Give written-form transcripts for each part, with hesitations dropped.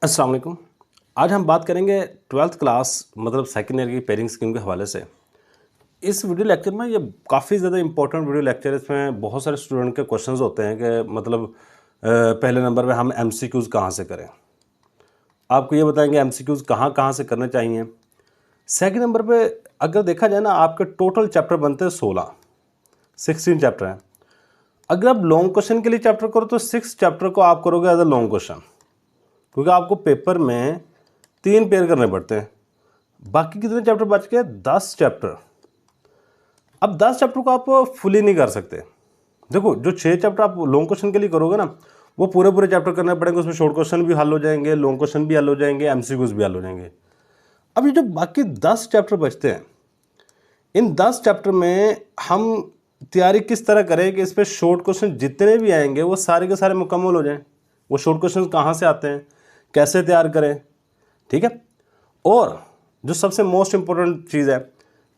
अस्सलाम वालेकुम। आज हम बात करेंगे 12th क्लास मतलब सेकेंड ईयर की पेयरिंग स्कीम के हवाले से। इस वीडियो लेक्चर में ये काफ़ी ज़्यादा इंपॉर्टेंट वीडियो लेक्चर है। इसमें बहुत सारे स्टूडेंट के क्वेश्चंस होते हैं कि मतलब पहले नंबर पे हम एमसीक्यूज़ कहाँ से करें। आपको ये बताएंगे एमसीक्यूज़ कहाँ कहाँ से करने चाहिए। सेकेंड नंबर पे अगर देखा जाए ना, आपके टोटल चैप्टर बनते हैं 16 चैप्टर हैं। अगर आप लॉन्ग क्वेश्चन के लिए चैप्टर करो तो 6 चैप्टर को आप करोगे एज अ लॉन्ग क्वेश्चन, क्योंकि आपको पेपर में 3 पेयर करने पड़ते हैं। बाकी कितने चैप्टर बच गए? 10 चैप्टर। अब 10 चैप्टर को आप फुली नहीं कर सकते। देखो, जो 6 चैप्टर आप लॉन्ग क्वेश्चन के लिए करोगे ना, वो पूरे पूरे चैप्टर करने पड़ेंगे। उसमें शॉर्ट क्वेश्चन भी हल हो जाएंगे, लॉन्ग क्वेश्चन भी हल हो जाएंगे, एमसीक्यूज भी हल हो जाएंगे। अब ये जो बाकी 10 चैप्टर बचते हैं, इन 10 चैप्टर में हम तैयारी किस तरह करें कि इस पर शॉर्ट क्वेश्चन जितने भी आएंगे वो सारे के सारे मुकम्मल हो जाएं। वो शॉर्ट क्वेश्चन कहाँ से आते हैं, कैसे तैयार करें, ठीक है। और जो सबसे मोस्ट इंपॉर्टेंट चीज़ है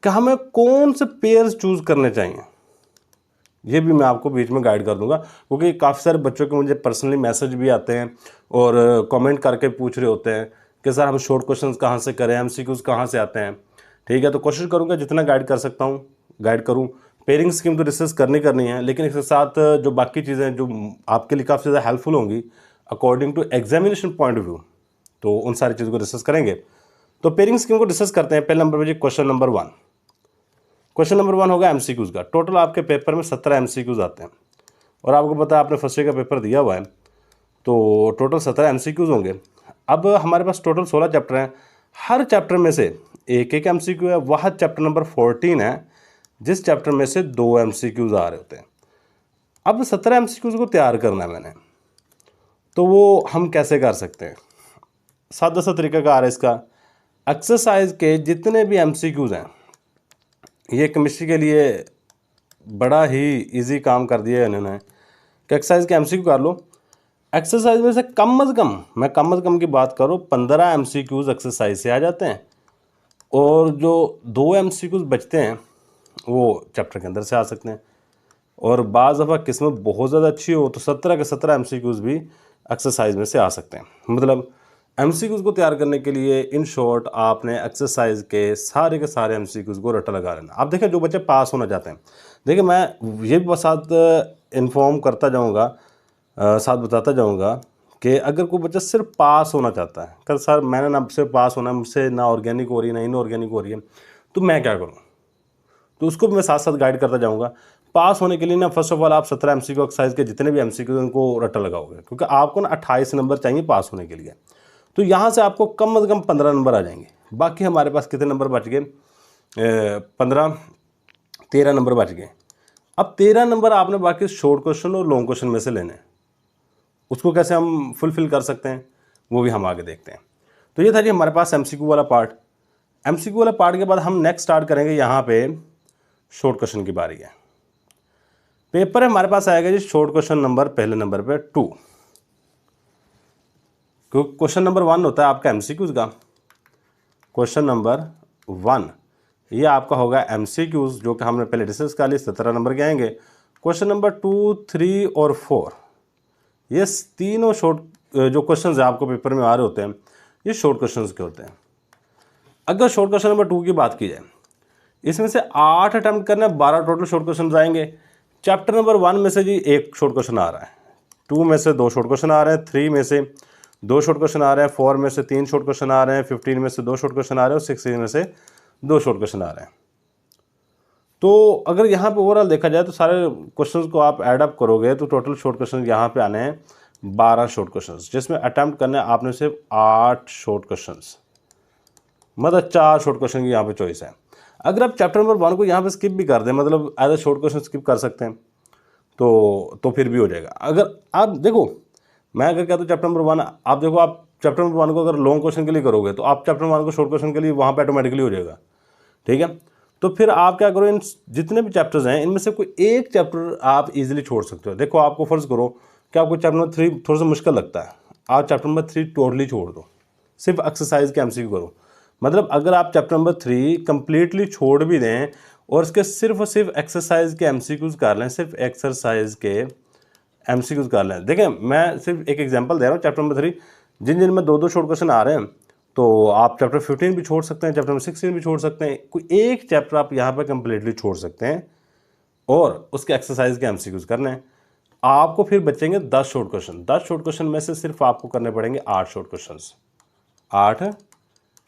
कि हमें कौन से पेयर्स चूज़ करने चाहिए, ये भी मैं आपको बीच में गाइड कर दूंगा, क्योंकि काफ़ी सारे बच्चों के मुझे पर्सनली मैसेज भी आते हैं और कमेंट करके पूछ रहे होते हैं कि सर हम शॉर्ट क्वेश्चंस कहाँ से करें, एमसीक्यूज कहाँ से आते हैं। ठीक है, तो कोशिश करूँगा जितना गाइड कर सकता हूँ गाइड करूँ। पेयरिंग स्कीम तो डिस्कस करनी है, लेकिन इसके साथ जो बाकी चीज़ें जो आपके लिए काफ़ी ज़्यादा हेल्पफुल होंगी according to examination point of view, तो उन सारी चीज़ों को डिस्कस करेंगे। तो पेयरिंग स्कीम को डिस्कस करते हैं। पहले नंबर पर जी क्वेश्चन नंबर 1। क्वेश्चन नंबर 1 होगा एमसीक्यूज का। टोटल आपके पेपर में 17 एमसीक्यूज आते हैं, और आपको पता है आपने फर्स्ट ईयर का पेपर दिया हुआ है, तो टोटल 17 एमसीक्यूज होंगे। अब हमारे पास टोटल 16 चैप्टर हैं। हर चैप्टर में से एक एक एमसीक्यू है। वह चैप्टर नंबर 14 है जिस चैप्टर में से 2 एमसीक्यूज आ रहे होते हैं। अब 17 एमसीक्यूज को तैयार करना है मैंने, तो वो हम कैसे कर सकते हैं? सादा सा तरीकाकार है इसका। एक्सरसाइज के जितने भी एमसीक्यूज हैं, ये केमिस्ट्री के लिए बड़ा ही इजी काम कर दिया है इन्होंने कि एक्सरसाइज के एमसीक्यू कर लो। एक्सरसाइज में से कम से कम, मैं कम से कम की बात करूँ, 15 एमसीक्यूज एक्सरसाइज से आ जाते हैं, और जो 2 एमसीक्यूज बचते हैं वो चैप्टर के अंदर से आ सकते हैं। और बाज़ दफ़ा किस्मत बहुत ज़्यादा अच्छी हो तो 17 के 17 एमसीक्यूज भी एक्सरसाइज में से आ सकते हैं। मतलब एमसीक्यूज को तैयार करने के लिए इन शॉर्ट आपने एक्सरसाइज के सारे एमसीक्यूज को रट्टा लगा लेना। आप देखें जो बच्चे पास होना चाहते हैं, देखिए मैं ये भी साथ इन्फॉर्म करता जाऊँगा, साथ बताता जाऊँगा कि अगर कोई बच्चा सिर्फ पास होना चाहता है, कल सर मैंने ना सिर्फ पास होना है, मुझसे ना ऑर्गेनिक हो रही है ना इनऑर्गेनिक हो रही है, तो मैं क्या करूँ, तो उसको भी मैं साथ साथ गाइड करता जाऊँगा। पास होने के लिए ना फर्स्ट ऑफ ऑल आप 17 एमसीक्यू एक्सरसाइज के जितने भी एमसीक्यू उनको रट्टा लगाओगे, क्योंकि आपको ना 28 नंबर चाहिए पास होने के लिए। तो यहाँ से आपको कम से कम 15 नंबर आ जाएंगे। बाकी हमारे पास कितने नंबर बच गए? 13 नंबर बच गए। अब 13 नंबर आपने बाकी शॉर्ट क्वेश्चन और लॉन्ग क्वेश्चन में से लेने हैं। उसको कैसे हम फुलफिल कर सकते हैं वो भी हम आगे देखते हैं। तो ये था जी हमारे पास एमसीक्यू वाला पार्ट। एमसीक्यू वाला पार्ट के बाद हम नेक्स्ट स्टार्ट करेंगे। यहाँ पे शॉर्ट क्वेश्चन की बारी है। पेपर है हमारे पास आएगा जी शॉर्ट क्वेश्चन नंबर पहले नंबर पे 2, क्योंकि क्वेश्चन नंबर 1 होता है आपका एमसीक्यूज का। क्वेश्चन नंबर 1 ये आपका होगा एमसीक्यूज, जो कि हमने पहले डिस्कस कर लिए, 17 नंबर के आएंगे। क्वेश्चन नंबर 2, 3 और 4 ये तीनों शॉर्ट जो क्वेश्चंस आपको पेपर में आ रहे होते हैं, ये शॉर्ट क्वेश्चंस के होते हैं। अगर शॉर्ट क्वेश्चन नंबर 2 की बात की जाए, इसमें से 8 अटैम्प्ट करना है, 12 टोटल शॉर्ट क्वेश्चन आएंगे। चैप्टर नंबर 1 में से जी एक शॉर्ट क्वेश्चन आ रहा है, 2 में से 2 शॉर्ट क्वेश्चन आ रहे हैं, 3 में से 2 शॉर्ट क्वेश्चन आ रहे हैं, 4 में से 3 शॉर्ट क्वेश्चन आ रहे हैं, 15 में से 2 शॉर्ट क्वेश्चन आ रहे हैं, और 16 में से 2 शॉर्ट क्वेश्चन आ रहे हैं। तो अगर यहाँ पे ओवरऑल देखा जाए तो सारे क्वेश्चंस को आप ऐड अप करोगे तो टोटल शॉर्ट क्वेश्चन यहाँ पे आने हैं 12 शॉर्ट क्वेश्चंस, जिसमें अटैम्प्ट करने आपने सिर्फ 8 शॉर्ट क्वेश्चंस, मतलब 4 शॉर्ट क्वेश्चन की यहाँ पे चॉइस है। अगर आप चैप्टर नंबर 1 को यहाँ पे स्किप भी कर दें, मतलब as a short question skip कर सकते हैं, तो फिर भी हो जाएगा। अगर आप देखो, मैं अगर कहता हूँ चैप्टर नंबर 1, आप देखो, आप चैप्टर नंबर 1 को अगर लॉन्ग क्वेश्चन के लिए करोगे तो आप चैप्टर नंबर 1 को शॉर्ट क्वेश्चन के लिए वहाँ पे ऑटोमेटिकली हो जाएगा, ठीक है। तो फिर आप क्या करो, इन जितने भी चैप्टर्स हैं इनमें से कोई एक चैप्टर आप इजीली छोड़ सकते हो। देखो, आपको फर्ज करो कि आपको चैप्टर नंबर 3 थोड़ा सा मुश्किल लगता है, आप चैप्टर नंबर 3 टोटली छोड़ दो, सिर्फ एक्सरसाइज के एमसीक्यू करो। मतलब अगर आप चैप्टर नंबर 3 कंप्लीटली छोड़ भी दें और इसके सिर्फ और सिर्फ एक्सरसाइज के एमसीक्यूज कर लें, सिर्फ एक्सरसाइज के एमसीक्यूज कर लें। देखें, मैं सिर्फ एक एग्जांपल दे रहा हूँ। चैप्टर नंबर 3 जिन जिन में 2-2 शॉर्ट क्वेश्चन आ रहे हैं तो आप चैप्टर 15 भी छोड़ सकते हैं, चैप्टर नंबर 16 भी छोड़ सकते हैं, कोई एक चैप्टर आप यहाँ पर कंप्लीटली छोड़ सकते हैं और उसके एक्सरसाइज के एमसीक्यूज करने हैं। आपको फिर बचेंगे 10 शॉर्ट क्वेश्चन। 10 शॉर्ट क्वेश्चन में से सिर्फ आपको करने पड़ेंगे 8 शॉर्ट क्वेश्चन, 8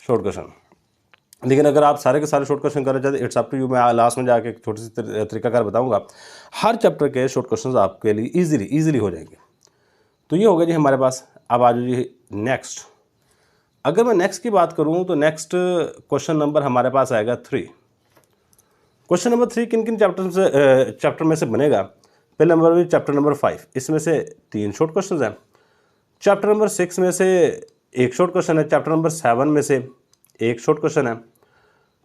शॉर्ट क्वेश्चन। लेकिन अगर आप सारे के सारे शॉर्ट क्वेश्चन करना चाहते हैं, इट्स अप टू यू। मैं लास्ट में जाके एक छोटी सी तरीकाकार बताऊंगा। हर चैप्टर के शॉर्ट क्वेश्चन आपके लिए ईजिली हो जाएंगे। तो ये हो गया जी हमारे पास। अब आ जाओ जी नेक्स्ट। अगर मैं नेक्स्ट की बात करूं तो नेक्स्ट क्वेश्चन नंबर हमारे पास आएगा 3। क्वेश्चन नंबर 3 किन किन चैप्टर में से बनेगा? पहले नंबर में चैप्टर नंबर 5, इसमें से 3 शॉर्ट क्वेश्चन हैं। चैप्टर नंबर 6 में से 1 शॉर्ट क्वेश्चन है। चैप्टर नंबर 7 में से 1 शॉर्ट क्वेश्चन है।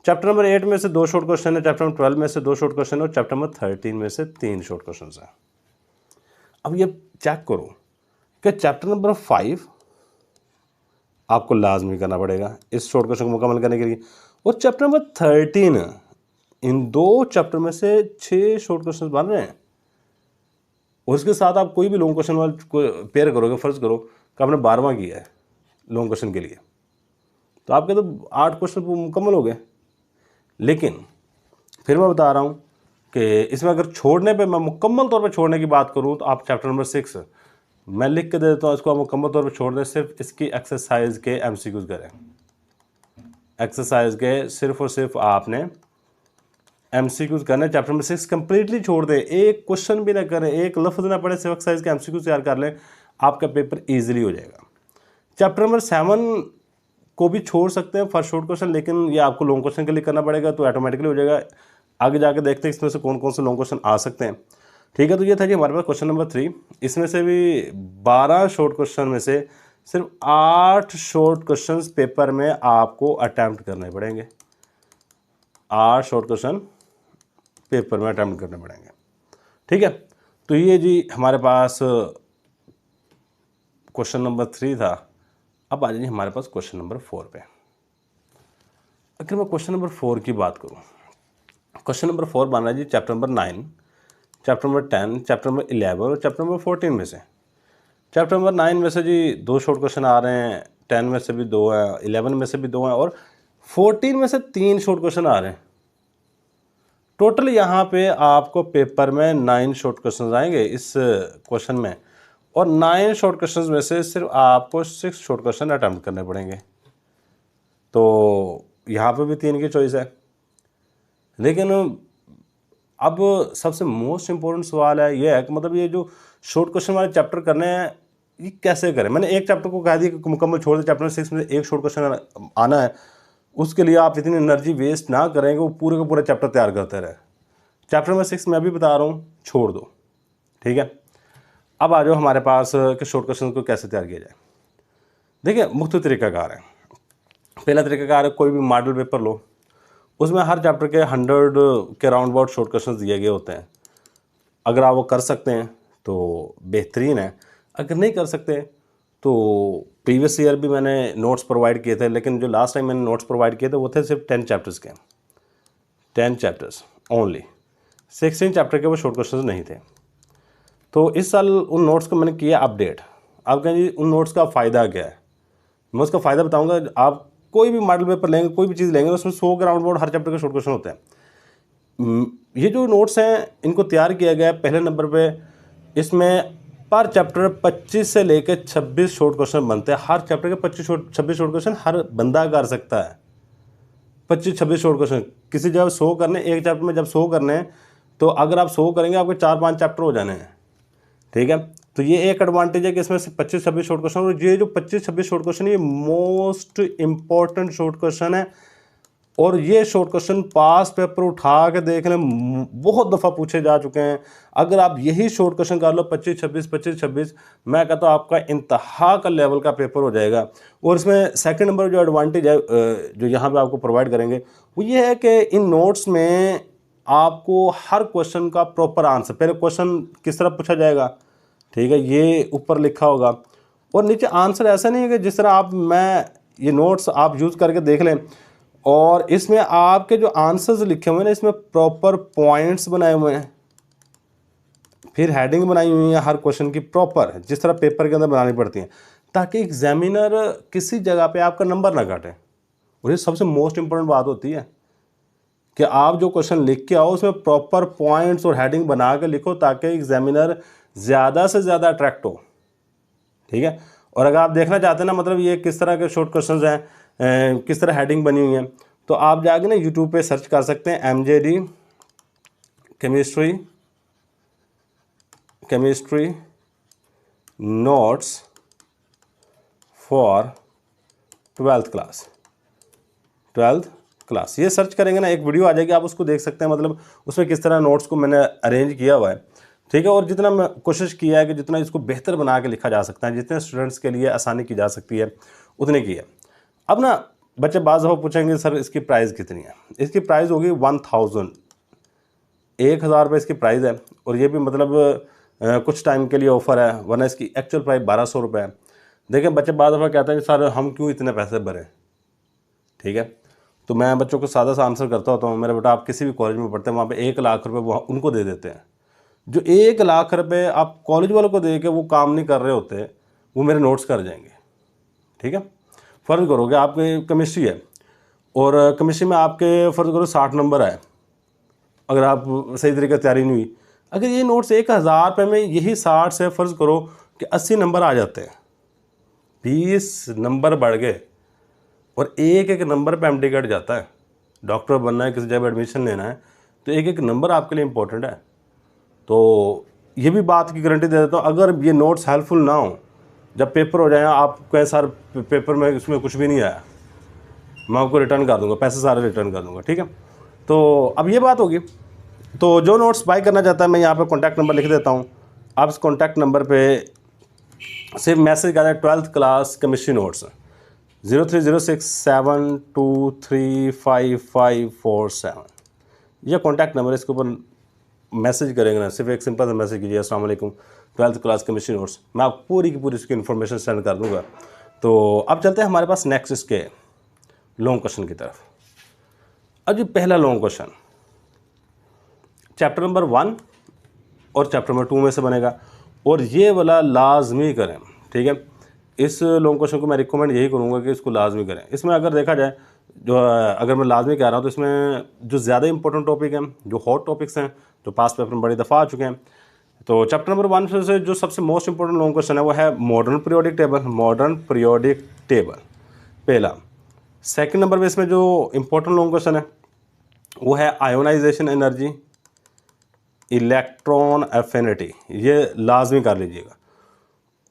चैप्टर नंबर 8 में से 2 शॉर्ट क्वेश्चन है। चैप्टर नंबर 12 में से 2 शॉर्ट क्वेश्चन है और चैप्टर नंबर 13 में से 3 शॉर्ट क्वेश्चन हैं। अब ये चेक करो कि चैप्टर नंबर 5 आपको लाजमी करना पड़ेगा इस शॉर्ट क्वेश्चन को मुकम्मल करने के लिए, और चैप्टर नंबर 13, इन 2 चैप्टर में से 6 शॉर्ट क्वेश्चन बन रहे हैं। और उसके साथ आप कोई भी लॉन्ग क्वेश्चन वाला पेयर करोगे, फर्ज करो कि आपने 12वां किया है लॉन्ग क्वेश्चन के लिए, तो आपके तो 8 क्वेश्चन मुकम्मल हो गए। लेकिन फिर मैं बता रहा हूँ कि इसमें अगर छोड़ने पे, मैं मुकम्मल तौर पे छोड़ने की बात करूँ, तो आप चैप्टर नंबर 6 मैं लिख के दे देता हूँ, इसको आप मुकम्मल तौर पे छोड़ दें, सिर्फ इसकी एक्सरसाइज के एमसीक्यूज करें। एक्सरसाइज के सिर्फ और सिर्फ आपने एमसीक्यूज करने। चैप्टर नंबर 6 कंप्लीटली छोड़ दें, एक क्वेश्चन भी ना करें, एक लफ्ज़ ना पढ़े, सिर्फ एक्सरसाइज के एमसीक्यूज तैयार कर लें, आपका पेपर ईजिली हो जाएगा। चैप्टर नंबर 7 को भी छोड़ सकते हैं फर्स्ट शॉर्ट क्वेश्चन, लेकिन ये आपको लॉन्ग क्वेश्चन के लिए करना पड़ेगा, तो ऑटोमेटिकली हो जाएगा। आगे जाके देखते हैं इसमें से कौन कौन से लॉन्ग क्वेश्चन आ सकते हैं। ठीक है, तो ये था जी हमारे पास क्वेश्चन नंबर 3। इसमें से भी 12 शॉर्ट क्वेश्चन में से सिर्फ 8 शॉर्ट क्वेश्चन पेपर में आपको अटैम्प्ट करने पड़ेंगे। 8 शॉर्ट क्वेश्चन पेपर में अटैम्प्ट करने पड़ेंगे। ठीक है, तो ये जी हमारे पास क्वेश्चन नंबर 3 था। अब आ जाइए हमारे पास क्वेश्चन नंबर 4 पे। अगर मैं क्वेश्चन नंबर 4 की बात करूं, क्वेश्चन नंबर 4 बन रहा है जी chapter number 9, chapter number 10, chapter number 11 और चैप्टर नंबर 14 में से। चैप्टर नंबर 9 में से जी 2 शॉर्ट क्वेश्चन आ रहे हैं, 10 में से भी 2 हैं, 11 में से भी 2 हैं और 14 में से 3 शॉर्ट क्वेश्चन आ रहे हैं। टोटल यहाँ पे आपको पेपर में 9 शॉर्ट क्वेश्चन आएंगे इस क्वेश्चन में, और 9 शॉर्ट क्वेश्चन में से सिर्फ आपको 6 शॉर्ट क्वेश्चन अटैम्प्ट करने पड़ेंगे। तो यहाँ पे भी 3 की चॉइस है। लेकिन अब सबसे मोस्ट इम्पोर्टेंट सवाल है ये है कि मतलब ये जो शॉर्ट क्वेश्चन वाले चैप्टर करने हैं ये कैसे करें। मैंने एक चैप्टर को कह दिया कि मुकम्मल छोड़ दे, चैप्टर 6 में 1 शॉर्ट क्वेश्चन आना है, उसके लिए आप इतनी एनर्जी वेस्ट ना करेंगे, वो पूरे का पूरा चैप्टर तैयार करते रहे। चैप्टर नंबर 6 मैं अभी बता रहा हूँ, छोड़ दो। ठीक है, अब आ जाओ हमारे पास कि शॉर्ट क्वेश्चन को कैसे तैयार किया जाए। देखिए मुख्तलिफ तरीक़ाकार है। पहला तरीक़ाकार है कोई भी मॉडल पेपर लो, उसमें हर चैप्टर के 100 के राउंड अबाउट शॉर्ट क्वेश्चन दिए गए होते हैं। अगर आप वो कर सकते हैं तो बेहतरीन है, अगर नहीं कर सकते तो प्रीवियस ईयर भी मैंने नोट्स प्रोवाइड किए थे, लेकिन जो लास्ट टाइम मैंने नोट्स प्रोवाइड किए थे वो थे सिर्फ 10 चैप्टर्स के, 10 चैप्टर्स ओनली, 16 चैप्टर के वो शॉर्ट क्वेश्चन नहीं थे। तो इस साल उन नोट्स को मैंने किया अपडेट। आप कहें जी उन नोट्स का फ़ायदा क्या है, मैं उसका फ़ायदा बताऊंगा। आप कोई भी मॉडल पेपर लेंगे, कोई भी चीज़ लेंगे, उसमें 100 के राउंड अबाउट हर चैप्टर के शॉर्ट क्वेश्चन होते हैं। ये जो नोट्स हैं इनको तैयार किया गया है पहले नंबर पे, इसमें पर चैप्टर 25 से लेकर 26 शॉर्ट क्वेश्चन बनते हैं। हर चैप्टर के 26 शॉर्ट क्वेश्चन हर बंदा कर सकता है। 25-26 शॉर्ट क्वेश्चन किसी जब 100 करने, एक चैप्टर में जब 100 करने हैं तो अगर आप 100 करेंगे आपके 4-5 चैप्टर हो जाने हैं। ठीक है, तो ये एक एडवांटेज है कि इसमें से 25-26 शॉर्ट क्वेश्चन, और ये जो 25-26 शॉर्ट क्वेश्चन ये मोस्ट इंपॉर्टेंट शॉर्ट क्वेश्चन है। और ये शॉर्ट क्वेश्चन पास पेपर उठा के देख लें, बहुत दफ़ा पूछे जा चुके हैं। अगर आप यही शॉर्ट क्वेश्चन कर लो 25-26, मैं कहता हूँ आपका इंतहा का लेवल का पेपर हो जाएगा। और इसमें सेकंड नंबर जो एडवांटेज है जो यहाँ पे आपको प्रोवाइड करेंगे वो ये है कि इन नोट्स में आपको हर क्वेश्चन का प्रॉपर आंसर, पहले क्वेश्चन किस तरह पूछा जाएगा, ठीक है, ये ऊपर लिखा होगा, और नीचे आंसर ऐसा नहीं है कि जिस तरह मैं ये नोट्स आप यूज़ करके देख लें और इसमें आपके जो आंसर्स लिखे हुए हैं ना, इसमें प्रॉपर पॉइंट्स बनाए हुए हैं, फिर हेडिंग बनाई हुई है हर क्वेश्चन की प्रॉपर, जिस तरह पेपर के अंदर बनानी पड़ती हैं, ताकि एग्जामिनर किसी जगह पे आपका नंबर ना काटे। और ये सबसे मोस्ट इंपॉर्टेंट बात होती है कि आप जो क्वेश्चन लिख के आओ उसमें प्रॉपर पॉइंट्स और हेडिंग बना के लिखो ताकि एग्जामिनर ज़्यादा से ज़्यादा अट्रैक्ट हो। ठीक है। और अगर आप देखना चाहते हैं ना मतलब ये किस तरह के शॉर्ट क्वेश्चंस हैं, किस तरह हेडिंग बनी हुई है, तो आप जाके ना यूट्यूब पे सर्च कर सकते हैं MJD chemistry notes for 12th class. ये सर्च करेंगे ना एक वीडियो आ जाएगी, आप उसको देख सकते हैं, मतलब उसमें किस तरह नोट्स को मैंने अरेंज किया हुआ है। ठीक है। और जितना मैं कोशिश किया है कि जितना इसको बेहतर बना के लिखा जा सकता है, जितने स्टूडेंट्स के लिए आसानी की जा सकती है उतने की है। अब ना बच्चे बाज़ दफ़ा पूछेंगे सर इसकी प्राइस कितनी है। इसकी प्राइस होगी 1000 रुपये इसकी प्राइस है। और ये भी मतलब कुछ टाइम के लिए ऑफ़र है, वरना इसकी एक्चुअल प्राइस 1200 रुपये है। देखें बच्चे बाज़ दफ़ा कहते हैं कि सर हम क्यों इतने पैसे भरें। ठीक है। तो मैं बच्चों को सादा सा आंसर करता होता हूँ, मेरा बेटा आप किसी भी कॉलेज में पढ़ते हैं वहाँ पे 1 लाख रुपए वो उनको दे देते हैं। जो 1 लाख रुपए आप कॉलेज वालों को दे के वो काम नहीं कर रहे होते, वो मेरे नोट्स कर जाएंगे। ठीक है। फ़र्ज़ करो कि आपकी केमिस्ट्री है और केमिस्ट्री में आपके फ़र्ज़ करो 60 नंबर आए, अगर आप सही तरीके से तैयारी नहीं हुई, अगर ये नोट्स 1000 रुपये में यही 60 से फ़र्ज़ करो कि 80 नंबर आ जाते हैं, 20 नंबर बढ़ गए और एक एक नंबर पे MD कट जाता है। डॉक्टर बनना है, किसी जगह एडमिशन लेना है, तो एक एक नंबर आपके लिए इम्पोर्टेंट है। तो ये भी बात की गारंटी दे देता हूँ, अगर ये नोट्स हेल्पफुल ना हो, जब पेपर हो जाए आप कहें सर पेपर में इसमें कुछ भी नहीं आया, मैं आपको रिटर्न कर दूंगा, पैसे सारे रिटर्न कर दूंगा। ठीक है। तो अब ये बात होगी। तो जो नोट्स बाय करना चाहता है, मैं यहाँ पे कॉन्टैक्ट नंबर लिख देता हूँ, आप इस कॉन्टैक्ट नंबर पे सिर्फ मैसेज करें 12th क्लास केमिस्ट्री नोट्स 030672355547, यह कॉन्टैक्ट नंबर है। इसके ऊपर मैसेज करेंगे ना, सिर्फ एक सिंपल सा मैसेज कीजिए अस्सलाम वालेकुम 12th क्लास केमिस्ट्री नोट्स, मैं आपको पूरी की पूरी इसकी इन्फॉर्मेशन सेंड कर दूंगा। तो अब चलते हैं हमारे पास नेक्स्ट इसके लॉन्ग क्वेश्चन की तरफ। अब ये पहला लॉन्ग क्वेश्चन चैप्टर नंबर 1 और चैप्टर नंबर 2 में से बनेगा, और ये वाला लाजमी करें। ठीक है। इस लॉन्ग क्वेश्चन को मैं रिकमेंड यही करूँगा कि इसको लाजमी करें। इसमें अगर देखा जाए, जो अगर मैं लाजमी कह रहा हूँ, तो इसमें जो ज़्यादा इंपॉर्टेंट टॉपिक हैं, जो हॉट टॉपिक्स हैं, जो पास पेपर में बड़ी दफ़ा आ चुके हैं, तो चैप्टर नंबर 1 से जो सबसे मोस्ट इंपॉर्टेंट लॉन्ग क्वेश्चन है वो है मॉडर्न पीरियोडिक टेबल पहला। सेकंड नंबर पे इसमें जो इंपॉर्टेंट लॉन्ग क्वेश्चन है वो है आयोनाइजेशन एनर्जी, इलेक्ट्रॉन एफिनिटी, ये लाजमी कर लीजिएगा।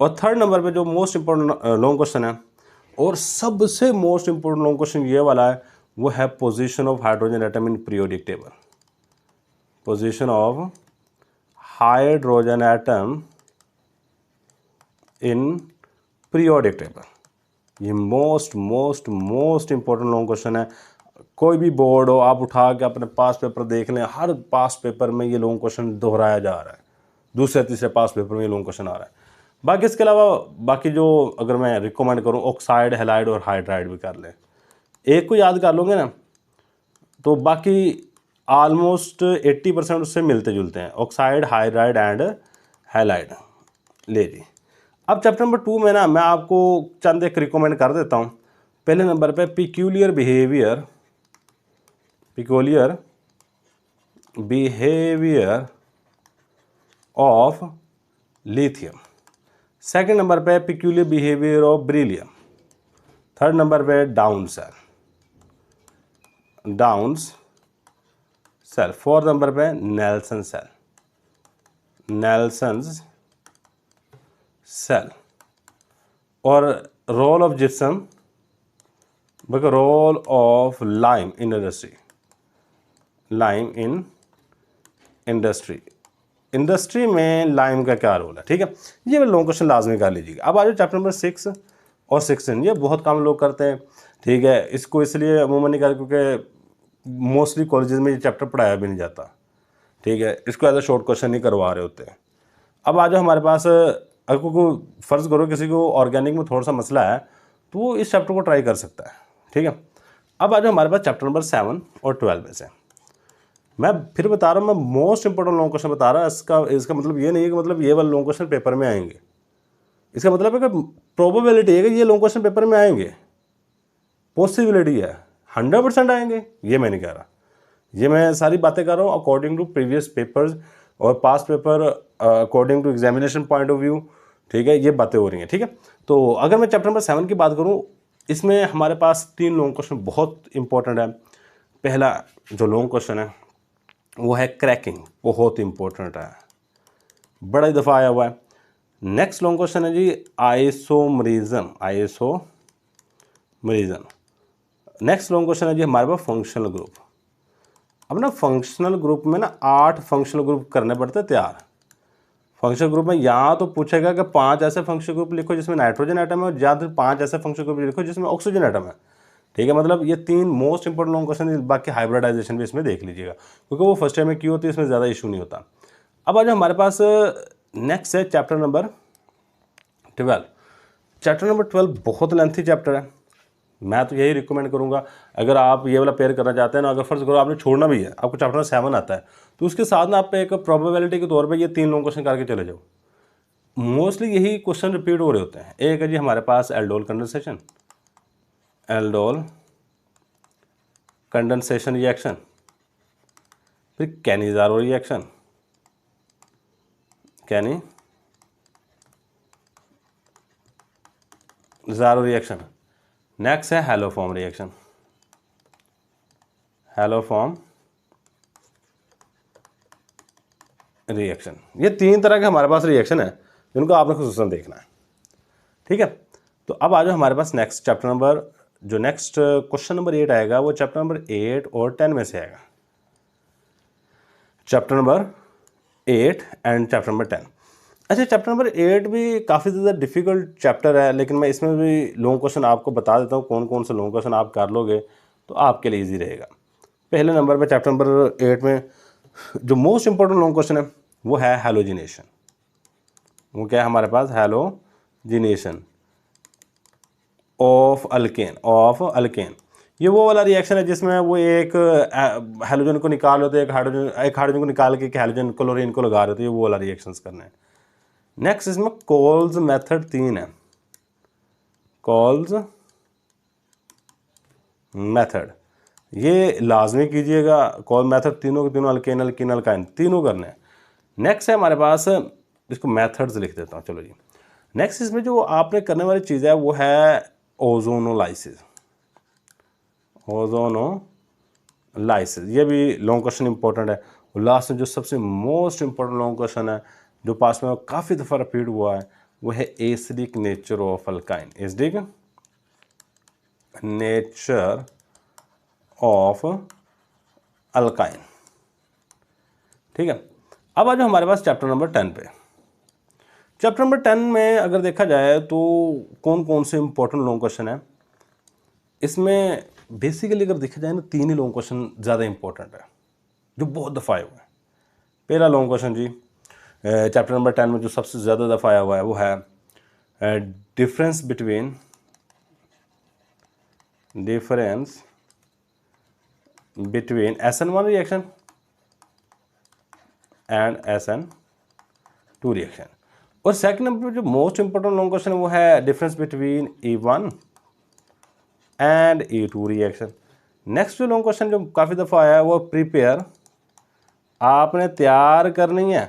और थर्ड नंबर पे जो मोस्ट इंपॉर्टेंट लॉन्ग क्वेश्चन है, और सबसे मोस्ट इंपॉर्टेंट लॉन्ग क्वेश्चन ये वाला है, वो है position of hydrogen atom in periodic table. Position of hydrogen atom in periodic table, ये मोस्ट इंपॉर्टेंट लॉन्ग क्वेश्चन है। कोई भी बोर्ड हो, आप उठा के अपने पास पेपर देख लें, हर पास पेपर में ये लॉन्ग क्वेश्चन दोहराया जा रहा है, दूसरे तीसरे पास पेपर में ये लॉन्ग क्वेश्चन आ रहा है। बाकी इसके अलावा बाकी जो अगर मैं रिकमेंड करूँ, ऑक्साइड, हैलाइड और हाइड्राइड भी कर लें। एक को याद कर लोगे ना तो बाकी ऑलमोस्ट 80% उससे मिलते जुलते हैं, ऑक्साइड, हाइड्राइड एंड हैलाइड। ले जी। अब चैप्टर नंबर 2 में ना मैं आपको चंद एक रिकमेंड कर देता हूँ। पहले नंबर पे peculiar behaviour of lithium. Second number पे peculiar behaviour of beryllium. Third number पे डाउन्स सेल। फोर्थ नंबर पे नेल्सन्स सेल। और role of gypsum, role of lime in industry में लाइम का क्या रोल है। ठीक है। ये लॉन्ग क्वेश्चन लाजमी कर लीजिएगा। अब आ जाओ चैप्टर नंबर 6 और 16, ये बहुत कम लोग करते हैं। ठीक है। इसको इसलिए अमूमन नहीं करते क्योंकि मोस्टली कॉलेजेस में ये चैप्टर पढ़ाया भी नहीं जाता। ठीक है। इसको एज अ शॉर्ट क्वेश्चन नहीं करवा रहे होते हैं। अब आ जाओ हमारे पास, अगर को फ़र्ज़ करो किसी को ऑर्गेनिक में थोड़ा सा मसला है तो वो इस चैप्टर को ट्राई कर सकता है। ठीक है। अब आ जाओ हमारे पास चैप्टर नंबर 7 और 12 में से। मैं फिर बता रहा हूँ, मैं मोस्ट इंपॉर्टेंट लॉन्ग क्वेश्चन बता रहा हूँ। इसका मतलब ये नहीं है कि मतलब ये वाले लॉन्ग क्वेश्चन पेपर में आएंगे। इसका मतलब है कि प्रोबेबिलिटी है कि ये लॉन्ग क्वेश्चन पेपर में आएंगे, पॉसिबिलिटी है, 100% आएंगे ये मैं नहीं कह रहा, ये मैं सारी बातें कर रहा हूँ अकॉर्डिंग टू प्रीवियस पेपर्स और past paper, according to examination point of view, ठीक है, ये बातें हो रही हैं, ठीक है। तो अगर मैं चैप्टर नंबर 7 की बात करूँ, इसमें हमारे पास 3 लॉन्ग क्वेश्चन बहुत इंपॉर्टेंट है। पहला जो लॉन्ग क्वेश्चन है वो है क्रैकिंग, बहुत इंपॉर्टेंट है, बड़ा ही दफ़ा आया हुआ है। नेक्स्ट लॉन्ग क्वेश्चन है जी isomerism, isomerism. Next long question है जी हमारे पास फंक्शनल ग्रुप। अब ना फंक्शनल ग्रुप में ना 8 फंक्शनल ग्रुप करने पड़ते हैं तैयार। फंक्शनल ग्रुप में यहाँ तो पूछेगा कि 5 ऐसे फंक्शनल ग्रुप लिखो जिसमें नाइट्रोजन एटम है, या फिर 5 ऐसे फंक्शनल ग्रुप लिखो जिसमें ऑक्सीजन एटम है, ठीक है। मतलब ये 3 मोस्ट इंपॉर्टेंट लॉन्ग क्वेश्चन, बाकी हाइब्रिडाइजेशन भी इसमें देख लीजिएगा, क्योंकि वो फर्स्ट टाइम में क्यों होती है, इसमें ज़्यादा इशू नहीं होता। अब आज हमारे पास नेक्स्ट है चैप्टर नंबर 12। चैप्टर नंबर 12 बहुत लेंथी चैप्टर है। मैं तो यही रिकमेंड करूंगा, अगर आप ये वाला पेयर करना चाहते हैं ना, अगर फर्ज करो आपने छोड़ना भी है, आपको चैप्टर 7 आता है, तो उसके साथ ना आप एक प्रोबेबिलिटी के तौर पे ये 3 लॉन्ग क्वेश्चन करके चले जाओ। मोस्टली यही क्वेश्चन रिपीट हो रहे होते हैं। एक है जी हमारे पास aldol condensation, aldol condensation reaction, फिर Cannizzaro reaction, Cannizzaro reaction. Next है हैलोफॉर्म रिएक्शन, हैलोफॉर्म रिएक्शन। ये 3 तरह के हमारे पास रिएक्शन है जिनको आपने खुसूसन देखना है, ठीक है। तो अब आ जाओ हमारे पास नेक्स्ट चैप्टर नंबर, जो नेक्स्ट क्वेश्चन नंबर 8 आएगा वो चैप्टर नंबर 8 और 10 में से आएगा। Chapter number 8 and chapter number 10। अच्छा, चैप्टर नंबर 8 भी काफ़ी ज़्यादा डिफिकल्ट चैप्टर है, लेकिन मैं इसमें भी लॉन्ग क्वेश्चन आपको बता देता हूँ कौन कौन से लॉन्ग क्वेश्चन आप कर लोगे तो आपके लिए ईजी रहेगा। पहले नंबर पे चैप्टर नंबर 8 में जो मोस्ट इंपॉर्टेंट लॉन्ग क्वेश्चन है वो है हैलोजिनेशन। वो क्या है हमारे पास, हैलोजिनेशन ऑफ अल्केन। ये वो वाला रिएक्शन है जिसमें वो एक हैलोजन को निकाल होते, एक हाइड्रोजन को निकाल के एक हैलोजन क्लोरीन को लगा रहे थे, ये वो वाला रिएक्शंस करना है। नेक्स्ट इसमें कॉल्स मेथड 3 है, कॉल्स मेथड, ये लाजमी कीजिएगा। कॉल मेथड तीनों के तीनों अल्केन अल्कीन अल्काइन तीनों करने हैं। नेक्स्ट है हमारे पास, इसको मेथड्स लिख देता हूँ, चलो जी। नेक्स्ट इसमें जो आपने करने वाली चीज़ है वो है ओजोनोलाइसिस, ओजोनोलाइसिस। ये भी लॉन्ग क्वेश्चन इंपॉर्टेंट है। और लास्ट में जो सबसे मोस्ट इंपॉर्टेंट लॉन्ग क्वेश्चन है जो पास में काफ़ी दफ़ा रिपीट हुआ है वो है acidic nature of alkyne, acidic nature of alkyne, ठीक है। अब आ जाओ हमारे पास चैप्टर नंबर 10 पे। चैप्टर नंबर 10 में अगर देखा जाए तो कौन कौन से इंपॉर्टेंट लॉन्ग क्वेश्चन है इसमें, बेसिकली अगर देखा जाए ना 3 ही लॉन्ग क्वेश्चन ज़्यादा इंपॉर्टेंट है जो बहुत दफ़ा आए हुए हैं। पहला लॉन्ग क्वेश्चन जी चैप्टर नंबर 10 में जो सबसे ज़्यादा दफ़ा आया हुआ है वो है difference between SN1 reaction and SN2 reaction. और सेकंड नंबर पर जो मोस्ट इंपॉर्टेंट लॉन्ग क्वेश्चन है वो है difference between E1 and E2 reaction. Next जो लॉन्ग क्वेश्चन जो काफ़ी दफ़ा आया है वो प्रिपेयर, आपने तैयार करनी है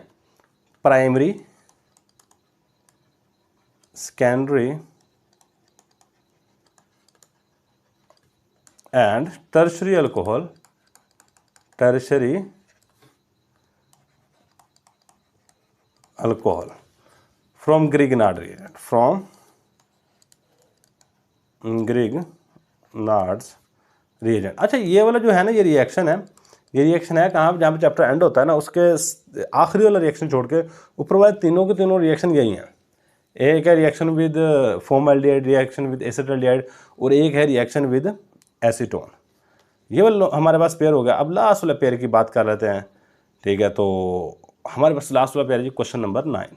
primary, secondary and tertiary alcohol, tertiary alcohol from Grignard reagent, from Grignard's reagent. अच्छा, ये वाला जो है ना ये रिएक्शन है कहाँ, जहाँ पे चैप्टर एंड होता है ना उसके आखिरी वाला रिएक्शन छोड़ के ऊपर वाले तीनों के तीनों रिएक्शन यही हैं। एक है reaction with formaldehyde, reaction with acetaldehyde, और एक है रिएक्शन विद एसीटोन। ये वाला हमारे पास पेयर हो गया। अब लास्ट वाला पेयर की बात कर लेते हैं, ठीक है। तो हमारे पास लास्ट वाला पेयर जी क्वेश्चन नंबर 9।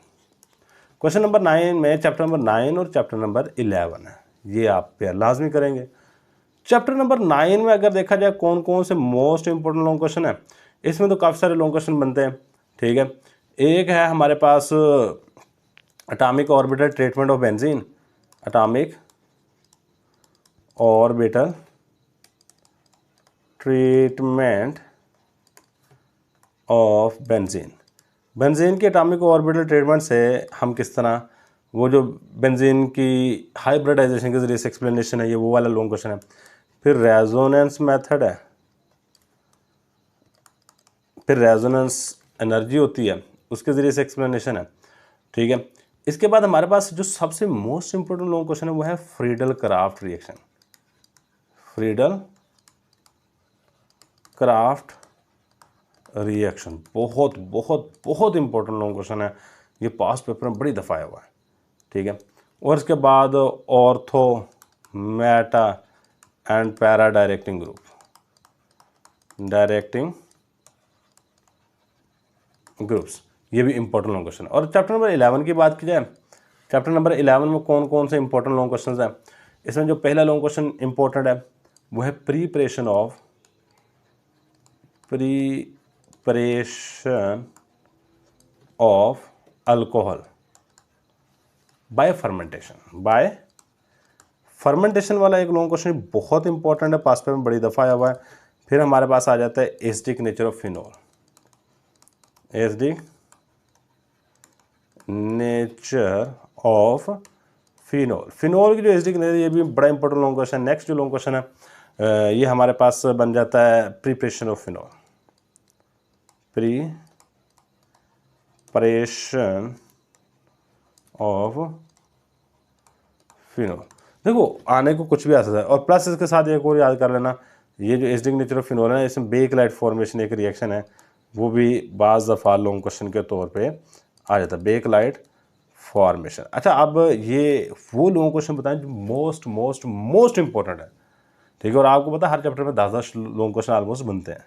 क्वेश्चन नंबर 9 में चैप्टर नंबर 9 और चैप्टर नंबर 11 है, ये आप पेयर लाजमी करेंगे। चैप्टर नंबर 9 में अगर देखा जाए कौन कौन से मोस्ट इंपोर्टेंट लॉन्ग क्वेश्चन है, इसमें तो काफ़ी सारे लॉन्ग क्वेश्चन बनते हैं, ठीक है। एक है हमारे पास atomic orbital treatment of benzene, atomic orbital treatment of benzene. Benzene के एटॉमिक ऑर्बिटल ट्रीटमेंट से हम किस तरह वो जो बेंजीन की हाइब्रिडाइजेशन के जरिए से एक्सप्लेनेशन है, ये वो वाला लॉन्ग क्वेश्चन है। फिर रेजोनेंस मेथड है, फिर रेजोनेंस एनर्जी होती है, उसके ज़रिए से एक्सप्लेनेशन है। ठीक है, इसके बाद हमारे पास जो सबसे मोस्ट इंपोर्टेंट लॉन्ग क्वेश्चन है वो है Friedel craft reaction. Friedel craft reaction बहुत बहुत बहुत इंपॉर्टेंट लॉन्ग क्वेश्चन है, ये पास्ट पेपर में बड़ी दफ़ा आया हुआ है। ठीक है, और इसके बाद ortho, Meta and para directing group, directing groups, ये भी इंपॉर्टेंट लॉन्ग क्वेश्चन है। और चैप्टर नंबर 11 की बात की जाए, चैप्टर नंबर 11 में कौन कौन से इंपॉर्टेंट लॉन्ग क्वेश्चन हैं। इसमें जो पहला लॉन्ग क्वेश्चन इंपॉर्टेंट है वो है preparation of alcohol bye fermentation वाला एक लॉन्ग क्वेश्चन बहुत इंपॉर्टेंट है, पास पेपर में बड़ी दफ़ा आया हुआ है। फिर हमारे पास आ जाता है acidic nature of phenol, acidic nature of phenol, phenol की जो एसिडिक नेचर, ये भी बड़ा इंपॉर्टेंट लॉन्ग क्वेश्चन है। नेक्स्ट जो लॉन्ग क्वेश्चन है ये हमारे पास बन जाता है preparation of phenol, preparation of phenol. देखो आने को कुछ भी आ सकता है, और प्लस इसके साथ एक और याद कर लेना, ये जो एसिडिक नेचर ऑफ फिनॉल है इसमें बेकलाइट फॉर्मेशन एक रिएक्शन है, वो भी बाज़ दफ़ा लॉन्ग क्वेश्चन के तौर पे आ जाता है, बेकलाइट फॉर्मेशन। अच्छा, अब ये वो लॉन्ग क्वेश्चन बताएं जो मोस्ट मोस्ट मोस्ट इंपॉर्टेंट है। ठीक है, और आपको पता है हर चैप्टर में 10-10 लॉन्ग क्वेश्चन ऑलमोस्ट बनते हैं।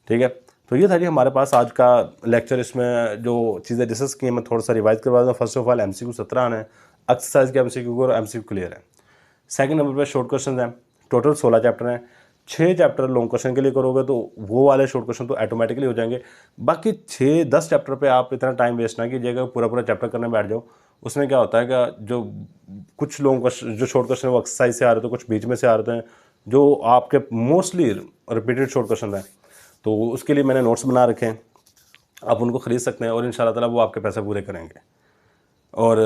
ठीक है, तो ये था जी हमारे पास आज का लेक्चर। इसमें जो चीज़ें डिस्कस की हैं मैं थोड़ा सा रिवाइज करवा दूँ। फर्स्ट ऑफ ऑल MCQ 17 आने हैं, एक्सरसाइज के MCQ और MCQ क्लियर है। सेकंड नंबर पे शॉर्ट क्वेश्चन हैं, टोटल 16 चैप्टर हैं, 6 चैप्टर लॉन्ग क्वेश्चन के लिए करोगे तो वो वाले शॉर्ट क्वेश्चन तो ऑटोमेटिकली हो जाएंगे। बाकी 6-10 चैप्टर पे आप इतना टाइम वेस्ट ना कीजिएगा, पूरा पूरा चैप्टर करने बैठ जाओ। उसमें क्या होता है कि जो कुछ लॉन्ग क्वेश्चन जो शॉर्ट क्वेश्चन है वो एक्सरसाइज से आ रहे थे, कुछ बीच में से आ रहे हैं, जो आपके मोस्टली रिपीटेड शॉर्ट क्वेश्चन हैं, तो उसके लिए मैंने नोट्स बना रखे हैं, आप उनको ख़रीद सकते हैं और इंशाल्लाह ताला वो आपके पैसे पूरे करेंगे। और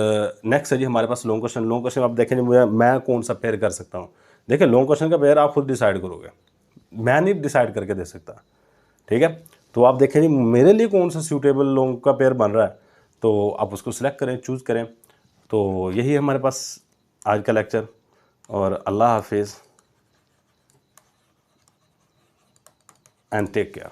नेक्स्ट है जी हमारे पास लॉन्ग क्वेश्चन आप देखें मैं कौन सा पेयर कर सकता हूँ। देखिए लॉन्ग क्वेश्चन का पेयर आप खुद डिसाइड करोगे, मैं नहीं डिसाइड करके दे सकता। ठीक है, तो आप देखें जी मेरे लिए कौन सा सूटेबल लॉन्ग का पेयर बन रहा है, तो आप उसको सिलेक्ट करें, चूज़ करें। तो यही है हमारे पास आज का लेक्चर, और अल्लाह हाफिज़ एंड टेक केयर।